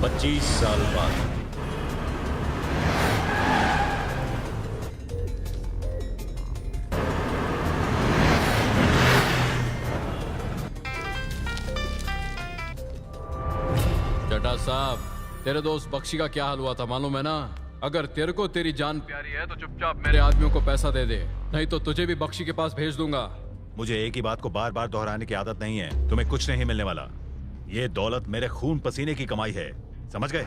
25 साल बाद। चड्ढा साहब, तेरे दोस्त बख्शी का क्या हाल हुआ था मालूम है ना? अगर तेरे को तेरी जान प्यारी है तो चुपचाप मेरे आदमियों को पैसा दे दे, नहीं तो तुझे भी बख्शी के पास भेज दूंगा। मुझे एक ही बात को बार बार दोहराने की आदत नहीं है। तुम्हें कुछ नहीं मिलने वाला। ये दौलत मेरे खून पसीने की कमाई है, समझ गए?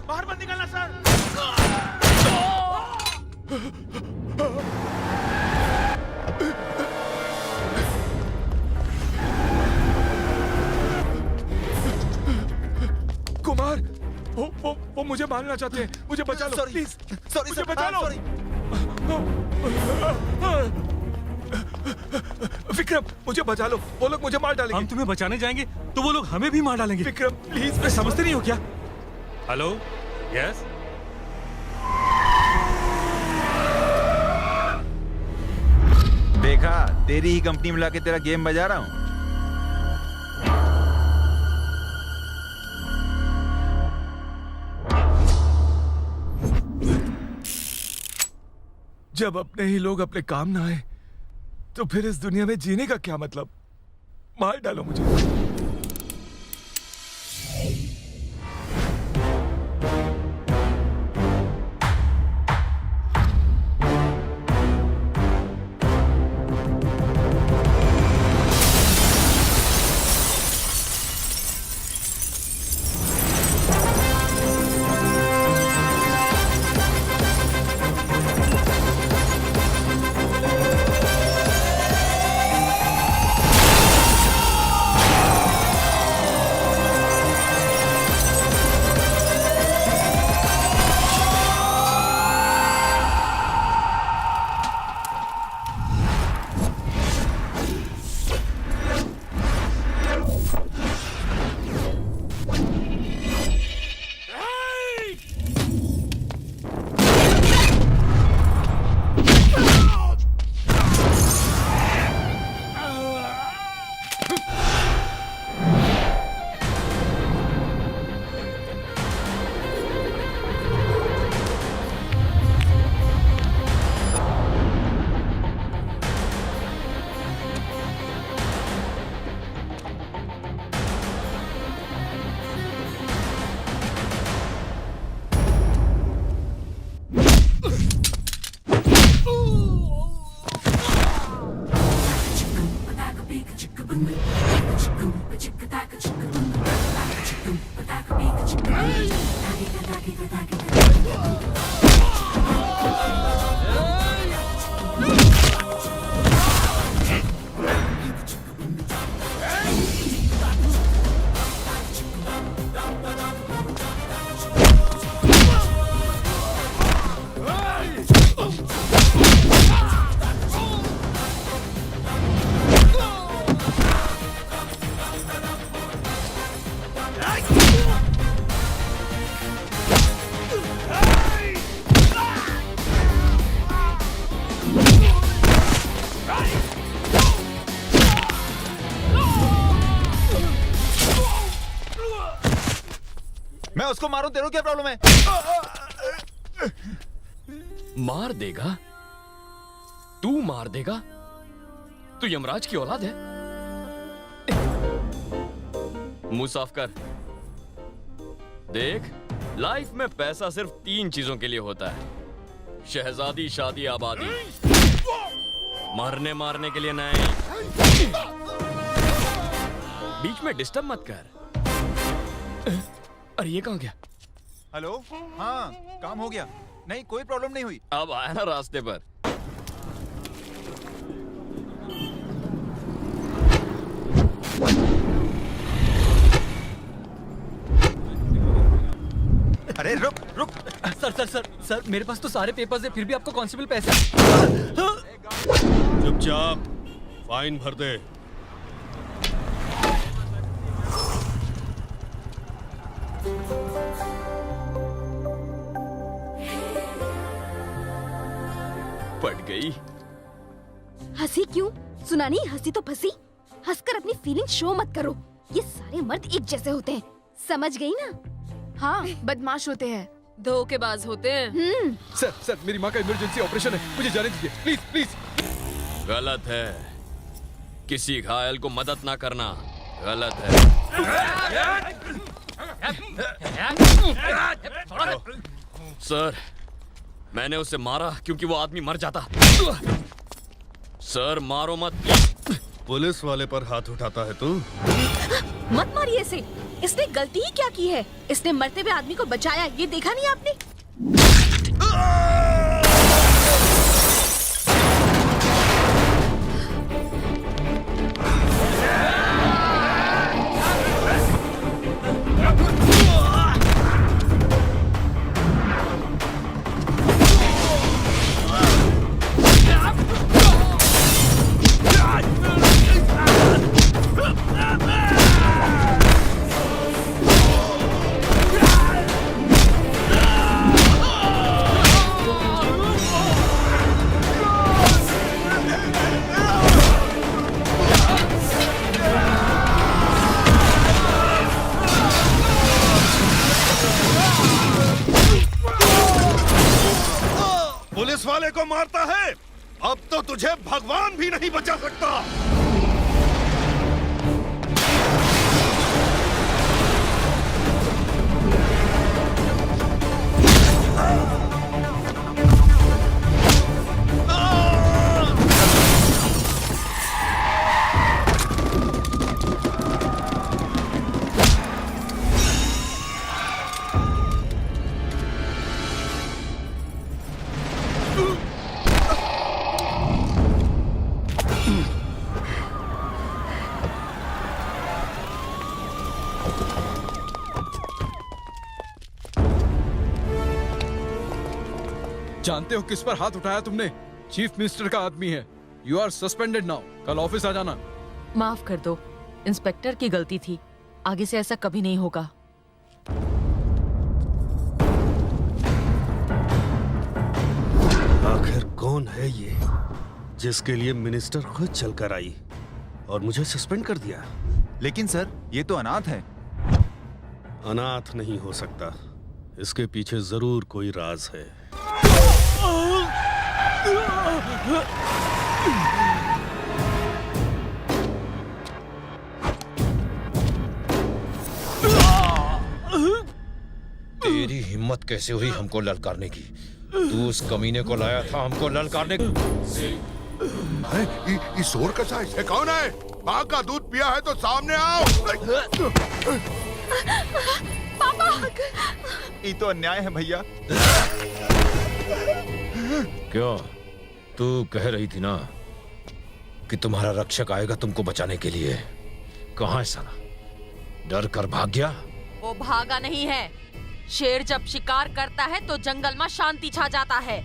बाहर मत निकलना सर। कुमार, वो मुझे मारना चाहते हैं। मुझे बचा लो प्लीज। सॉरी मुझे बचा लो। विक्रम, मुझे बचा लो। वो लोग मुझे मार डालेंगे। हम तुम्हें बचाने जाएंगे तो वो लोग हमें भी मार डालेंगे। विक्रम प्लीज। मैं समझते नहीं हो क्या? Hello, yes. देखा, तेरी ही कंपनी मिला के तेरा गेम बजा रहा हूँ। जब अपने ही लोग अपने काम ना आए तो फिर इस दुनिया में जीने का क्या मतलब? मार डालो मुझे। मैं उसको मारूं, तेरे को क्या प्रॉब्लम है? मार देगा? तू मार देगा? तू यमराज की औलाद है? मुंह साफ कर। देख, लाइफ में पैसा सिर्फ 3 चीजों के लिए होता है: शहजादी, शादी, आबादी। मरने मारने के लिए नहीं। बीच में डिस्टर्ब मत कर। अरे ये कहाँ गया? हेलो, हाँ काम हो गया। नहीं, कोई प्रॉब्लम नहीं हुई। अब आया ना रास्ते पर। अरे रुक रुक। सर मेरे पास तो सारे पेपर्स है, फिर भी आपको कांस्टेबल पैसे। चुपचाप फाइन भर दे। पट गई। हंसी क्यों? सुना नहीं, हंसी तो फंसी। हंसकर अपनी फीलिंग शो मत करो। ये सारे मर्द एक जैसे होते हैं, समझ गई ना? हाँ, बदमाश होते हैं, धोखेबाज होते हैं। सर मेरी माँ का इमरजेंसी ऑपरेशन है, मुझे जाने दीजिए प्लीज प्लीज। गलत है, किसी घायल को मदद ना करना गलत है। सर, मैंने उसे मारा क्योंकि वो आदमी मर जाता। सर मारो मत। पुलिस वाले पर हाथ उठाता है तू? मत मारिए इसे, इसने गलती ही क्या की है? इसने मरते हुए आदमी को बचाया, ये देखा नहीं आपने? पुलिस वाले को मारता है? अब तो तुझे भगवान भी नहीं बचा सकता। जानते हो किस पर हाथ उठाया तुमने? चीफ मिनिस्टर का आदमी है। You are suspended now. कल ऑफिस आ जाना। माफ कर दो, इंस्पेक्टर की गलती थी, आगे से ऐसा कभी नहीं होगा। आखिर कौन है ये जिसके लिए मिनिस्टर खुद चलकर आई और मुझे सस्पेंड कर दिया? लेकिन सर, ये तो अनाथ है। अनाथ नहीं हो सकता, इसके पीछे जरूर कोई राज है। तेरी हिम्मत कैसे हुई हमको ललकारने की? तू उस कमीने को लाया था हमको ललकारने की? ये शोर कैसा है? कौन है? माँ का दूध पिया है तो सामने आओ। पापा! ये तो अन्याय है भैया। क्यों? तू कह रही थी ना कि तुम्हारा रक्षक आएगा तुमको बचाने के लिए। कहाँ है साला? डर कर भाग गया? वो भागा नहीं है। शेर जब शिकार करता है तो जंगल में शांति छा जाता है।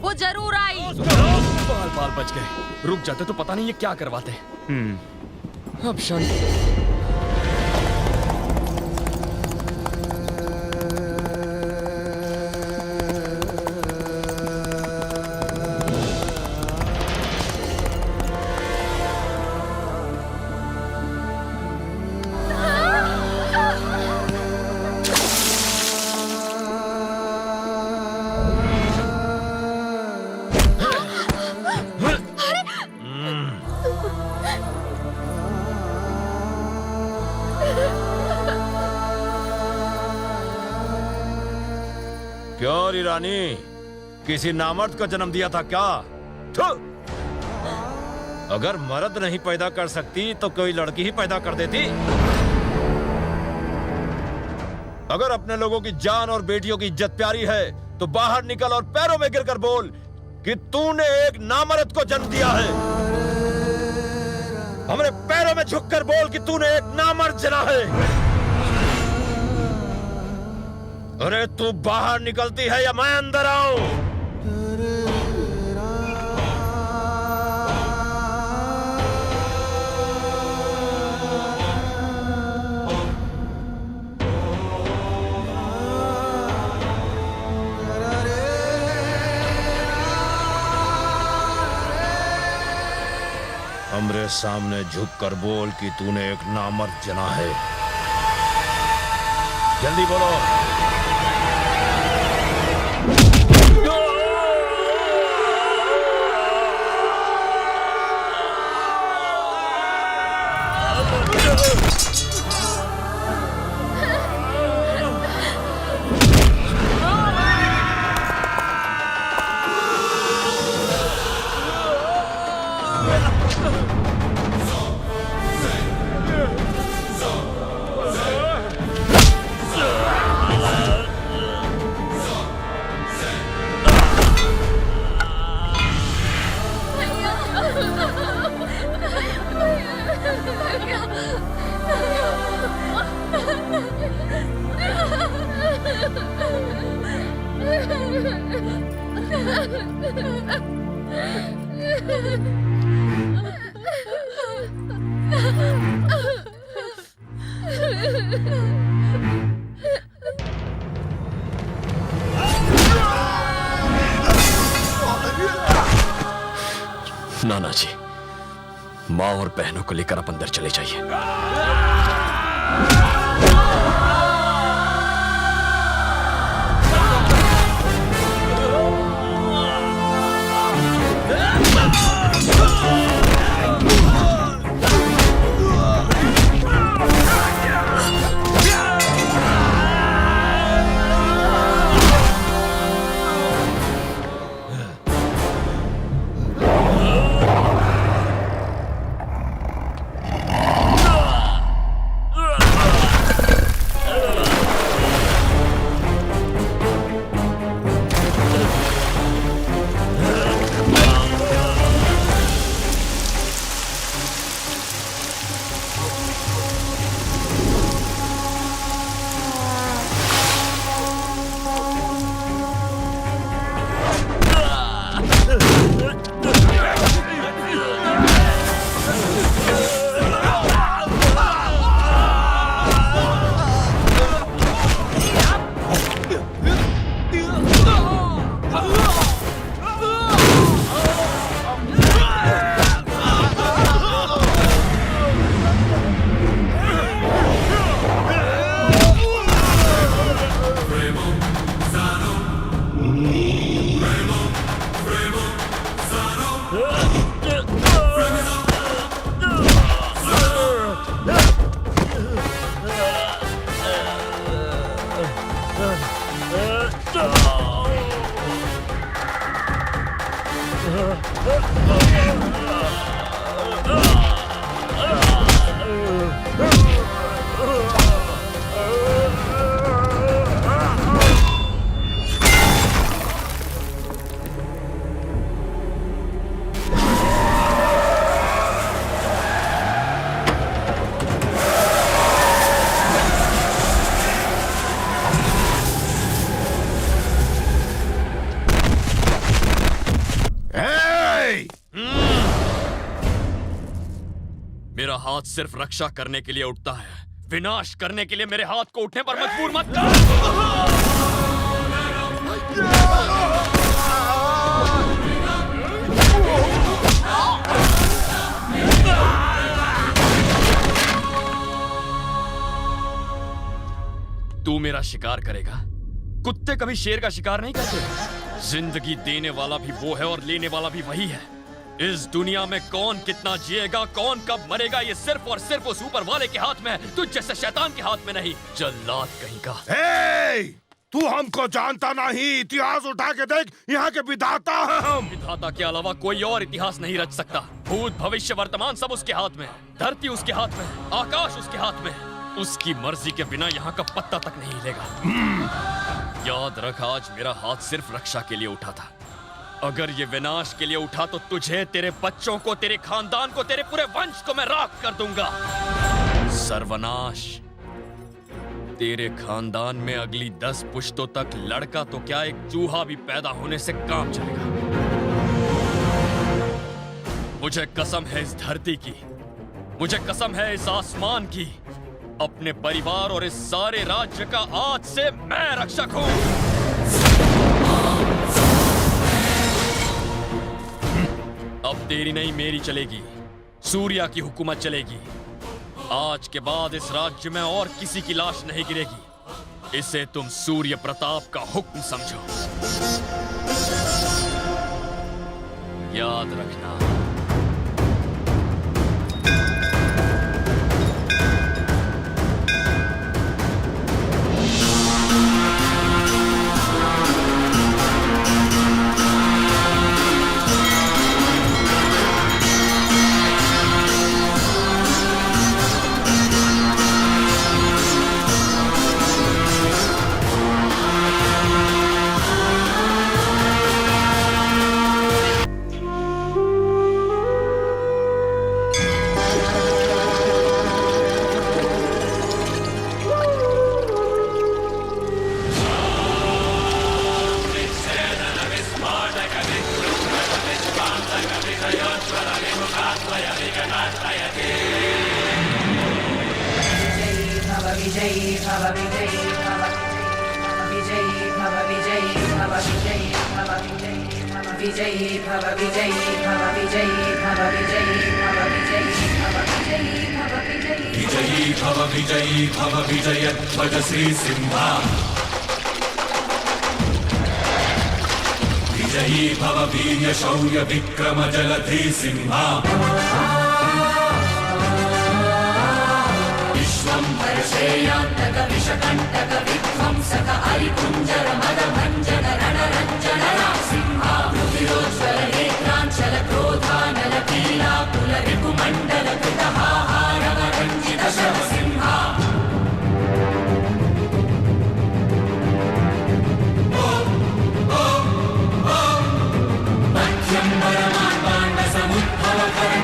वो जरूर आई। बाल बाल बच गए। रुक जाते तो पता नहीं ये क्या करवाते। अब शांति। क्यों रानी, किसी नामर्द को जन्म दिया था क्या? अगर मर्द नहीं पैदा कर सकती तो कोई लड़की ही पैदा कर देती। अगर अपने लोगों की जान और बेटियों की इज्जत प्यारी है तो बाहर निकल और पैरों में गिरकर बोल कि तूने एक नामर्द को जन्म दिया है। हमारे पैरों में झुककर बोल कि तूने एक नामर्द जना है। अरे तू बाहर निकलती है या मैं अंदर आऊं? हमरे सामने झुक कर बोल कि तूने एक नामर्द जना है। जल्दी बोलो। नाना जी, माँ और बहनों को लेकर आप अंदर चले जाइए। मेरा हाथ सिर्फ रक्षा करने के लिए उठता है, विनाश करने के लिए मेरे हाथ को उठने पर मजबूर मत कर। तू मेरा शिकार करेगा? कुत्ते कभी शेर का शिकार नहीं करते। जिंदगी देने वाला भी वो है और लेने वाला भी वही है। इस दुनिया में कौन कितना जिएगा, कौन कब मरेगा, ये सिर्फ और सिर्फ उस ऊपर वाले के हाथ में है, तुझ जैसे शैतान के हाथ में नहीं। जल्लाद कहीं का। तू हमको जानता नहीं, इतिहास उठा के देख, यहाँ के विधाता हैं हम। विधाता के अलावा कोई और इतिहास नहीं रच सकता। भूत भविष्य वर्तमान सब उसके हाथ में है। धरती उसके हाथ में है, आकाश उसके हाथ में है। उसकी मर्जी के बिना यहाँ का पत्ता तक नहीं हिलेगा। याद रख, आज मेरा हाथ सिर्फ रक्षा के लिए उठा था। अगर ये विनाश के लिए उठा तो तुझे, तेरे बच्चों को, तेरे खानदान को, तेरे पूरे वंश को मैं राख कर दूंगा। सर्वनाश। तेरे खानदान में अगली 10 पुश्तों तक लड़का तो क्या, एक चूहा भी पैदा होने से काम चलेगा। मुझे कसम है इस धरती की, मुझे कसम है इस आसमान की, अपने परिवार और इस सारे राज्य का आज से मैं रक्षक हूं। अब तेरी नहीं मेरी चलेगी। सूर्या की हुकूमत चलेगी। आज के बाद इस राज्य में और किसी की लाश नहीं गिरेगी। इसे तुम सूर्य प्रताप का हुक्म समझो। याद रखना। विजयी भव वीर्य शौर्य विक्रम जलधि सिंहा विश्वंभर श्रेयान्तक विषकण्टक विध्वंसक अरिकुञ्जर मदभञ्जन रणरञ्जन सिंहा रुधिरोज्ज्वल नेत्राञ्चल क्रोधानल पीलाकुल रिपुमण्डल कृतहाहारव रञ्जित शव सिंहा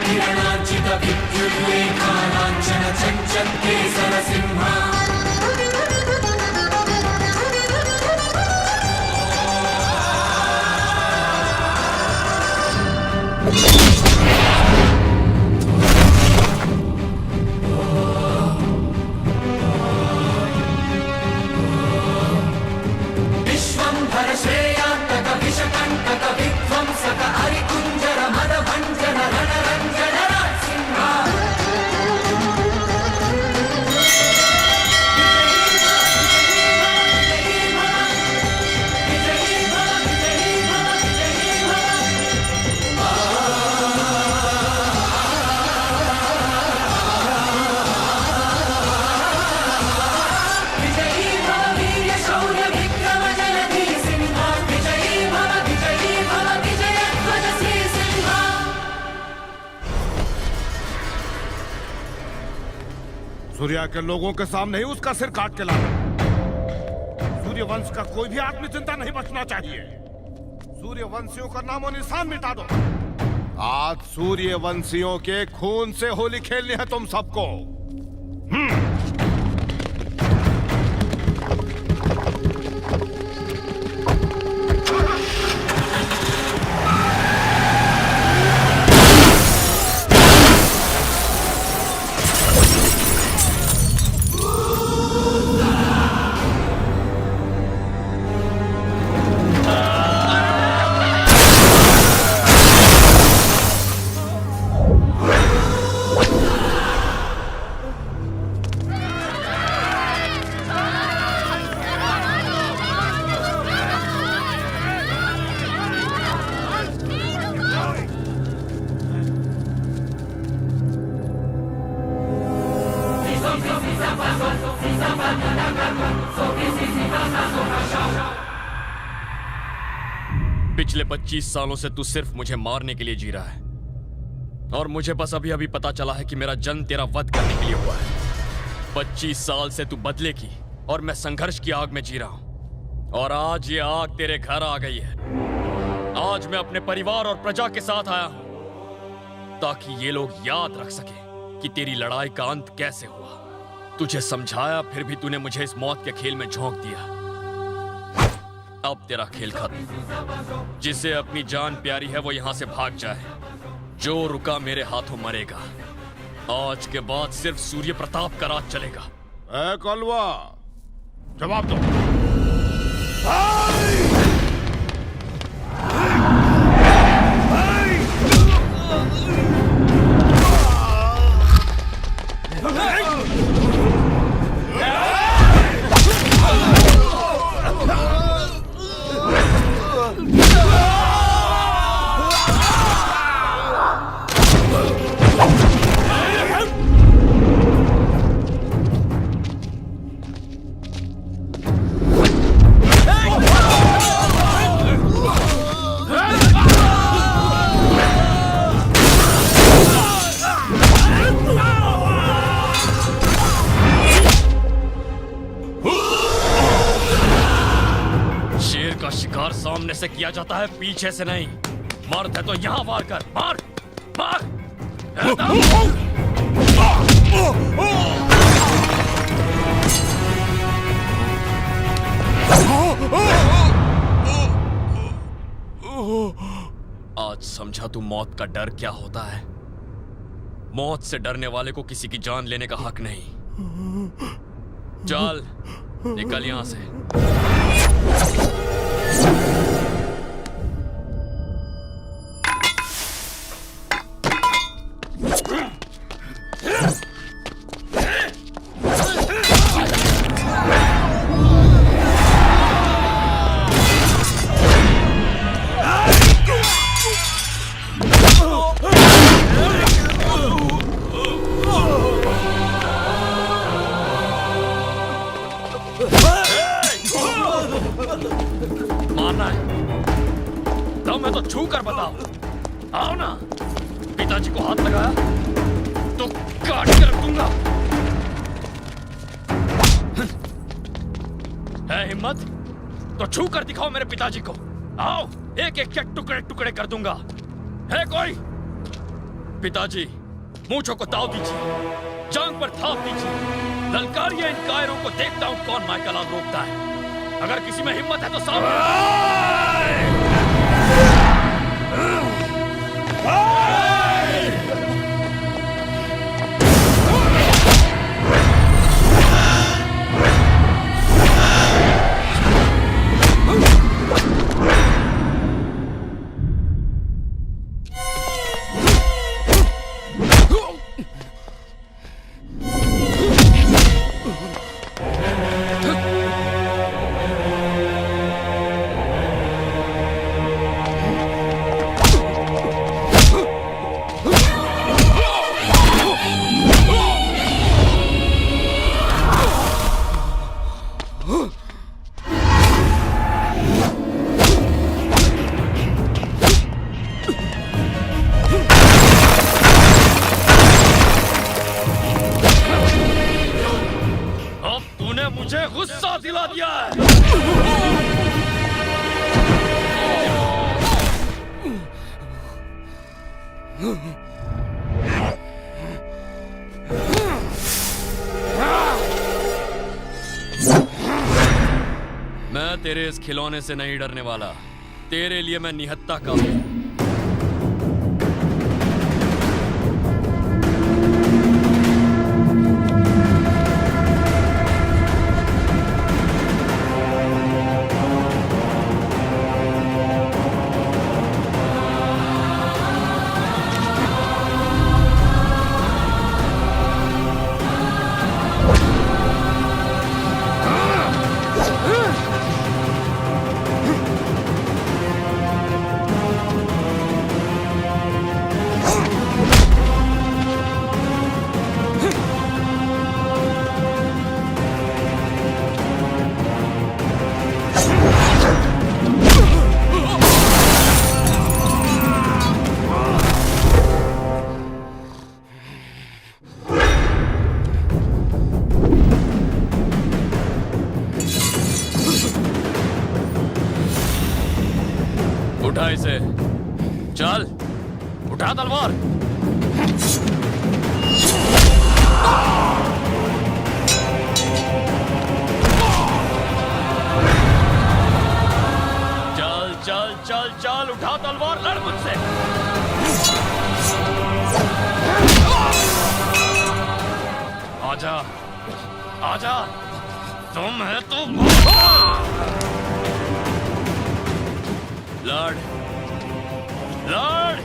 किरणांचित विद्युल्लेखालांछन चञ्चल केसर सिंहा विश्वंभर श्रेयान्तक विषकण्टक विध्वंसक अरिकुञ्जर मदभञ्जन रणरञ्जन सिंहा सूर्या के लोगों के सामने ही उसका सिर काट के ला। सूर्यवंश का कोई भी आदमी चिंता नहीं बचना चाहिए। सूर्यवंशियों का नामो निशान मिटा दो। आज सूर्यवंशियों के खून से होली खेलनी है तुम सबको। पिछले 25 सालों से तू सिर्फ मुझे मारने के लिए जी रहा है और मुझे बस अभी अभी पता चला है कि मेरा जन्म तेरा वध करने के लिए हुआ है। 25 साल से तू बदले की और मैं संघर्ष की आग में जी रहा हूं और आज ये आग तेरे घर आ गई है। आज मैं अपने परिवार और प्रजा के साथ आया हूं ताकि ये लोग याद रख सके कि तेरी लड़ाई का अंत कैसे हुआ। तुझे समझाया फिर भी तूने मुझे इस मौत के खेल में झोंक दिया। अब तेरा खेल खत्म। जिसे अपनी जान प्यारी है वो यहां से भाग जाए। जो रुका मेरे हाथों मरेगा। आज के बाद सिर्फ सूर्य प्रताप का राज चलेगा। ए कलवा, जवाब दो। शिकार सामने से किया जाता है, पीछे से नहीं। मर्द है तो यहाँ वार कर, मार मार। आज समझा तू मौत का डर क्या होता है। मौत से डरने वाले को किसी की जान लेने का हक नहीं। चल निकल यहां से। मारना है दम है तो छू कर बताओ। आओ ना। पिताजी को हाथ लगाया तो काट के रख दूंगा। है हिम्मत तो छू कर दिखाओ मेरे पिताजी को। आओ, एक एक के टुकड़े टुकड़े कर दूंगा। है कोई? पिताजी मूंछों को ताव दीजिए, जांग पर थाप दीजिए, ललकारिए इन कायरों को। देखता हूं कौन माइकल आग रोकता है। अगर किसी में हिम्मत है तो सामने। मुझे गुस्सा दिला दिया है। मैं तेरे इस खिलौने से नहीं डरने वाला। तेरे लिए मैं निहत्था का हूं। उठा इसे। चल उठा तलवार। चल चल चल चल उठा तलवार, लड़ मुझसे। आजा आजा, तुम है तो लड़ लड़।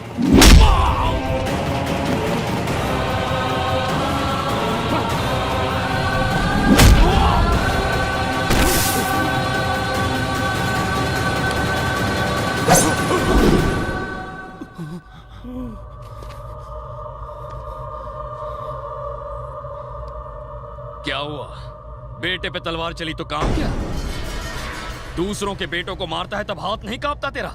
क्या हुआ? बेटे पे तलवार चली तो काम क्या? दूसरों के बेटों को मारता है तब हाथ नहीं कांपता तेरा?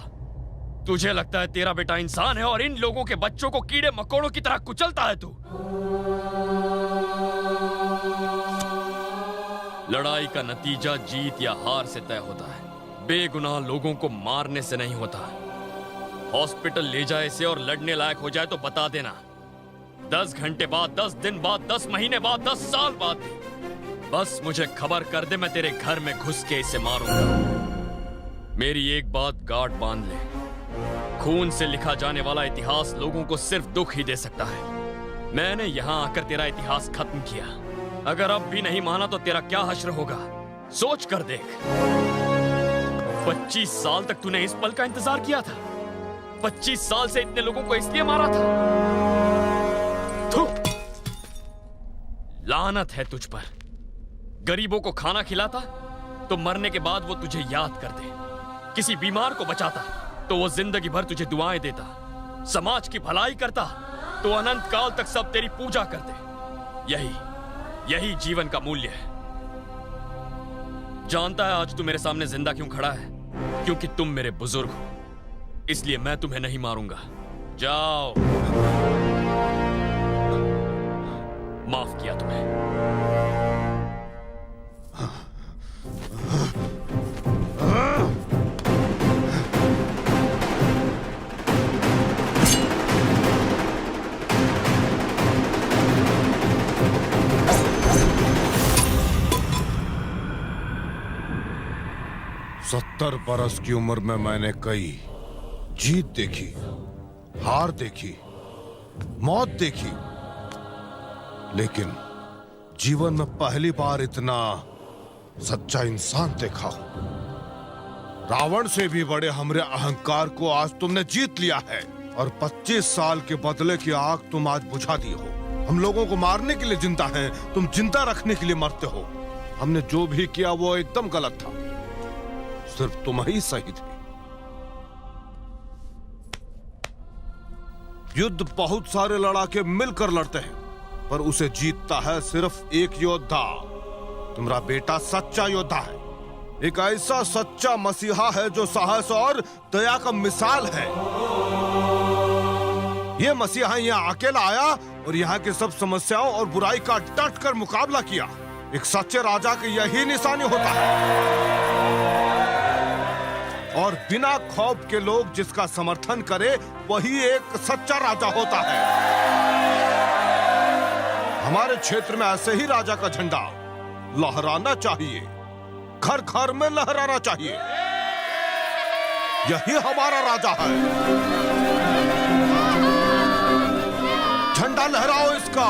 तुझे लगता है तेरा बेटा इंसान है और इन लोगों के बच्चों को कीड़े मकोड़ों की तरह कुचलता है तू? लड़ाई का नतीजा जीत या हार से तय होता है। बेगुनाह लोगों को मारने से नहीं होता। हॉस्पिटल ले जाए इसे और लड़ने लायक हो जाए तो बता देना। 10 घंटे बाद, 10 दिन बाद, 10 महीने बाद, 10 साल बाद भी बस मुझे खबर कर दे, मैं तेरे घर में घुस के इसे मारूंगा। मेरी एक बात गांठ बांध ले, खून से लिखा जाने वाला इतिहास लोगों को सिर्फ दुख ही दे सकता है। मैंने यहां आकर तेरा इतिहास खत्म किया। अगर अब भी नहीं माना तो तेरा क्या हश्र होगा, सोच कर देख। 25 साल तक तूने इस पल का इंतजार किया था। 25 साल से इतने लोगों को इसलिए मारा था। थू! लानत है तुझ पर। गरीबों को खाना खिलाता तो मरने के बाद वो तुझे याद कर दे। किसी बीमार को बचाता तो वो जिंदगी भर तुझे दुआएं देता। समाज की भलाई करता तो अनंत काल तक सब तेरी पूजा करते। यही जीवन का मूल्य है। जानता है आज तू मेरे सामने जिंदा क्यों खड़ा है? क्योंकि तुम मेरे बुजुर्ग हो, इसलिए मैं तुम्हें नहीं मारूंगा। जाओ, माफ किया तुम्हें। सत्तर बरस की उम्र में मैंने कई जीत देखी, हार देखी, मौत देखी, लेकिन जीवन में पहली बार इतना सच्चा इंसान देखा हूं। रावण से भी बड़े हमरे अहंकार को आज तुमने जीत लिया है और 25 साल के बदले की आग तुम आज बुझा दी हो। हम लोगों को मारने के लिए जिंदा हैं, तुम जिंदा रखने के लिए मरते हो। हमने जो भी किया वो एकदम गलत था, सिर्फ तुम ही सही थे। युद्ध बहुत सारे लड़ाके मिलकर लड़ते हैं, पर उसे जीतता है सिर्फ एक योद्धा। तुम्हारा बेटा सच्चा योद्धा है, एक ऐसा सच्चा मसीहा है जो साहस और दया का मिसाल है। ये मसीहा यहाँ अकेला आया और यहाँ की सब समस्याओं और बुराई का डट कर मुकाबला किया। एक सच्चे राजा की यही निशानी होता है, और बिना खौफ के लोग जिसका समर्थन करे वही एक सच्चा राजा होता है। हमारे क्षेत्र में ऐसे ही राजा का झंडा लहराना चाहिए, घर घर में लहराना चाहिए। यही हमारा राजा है। झंडा लहराओ इसका।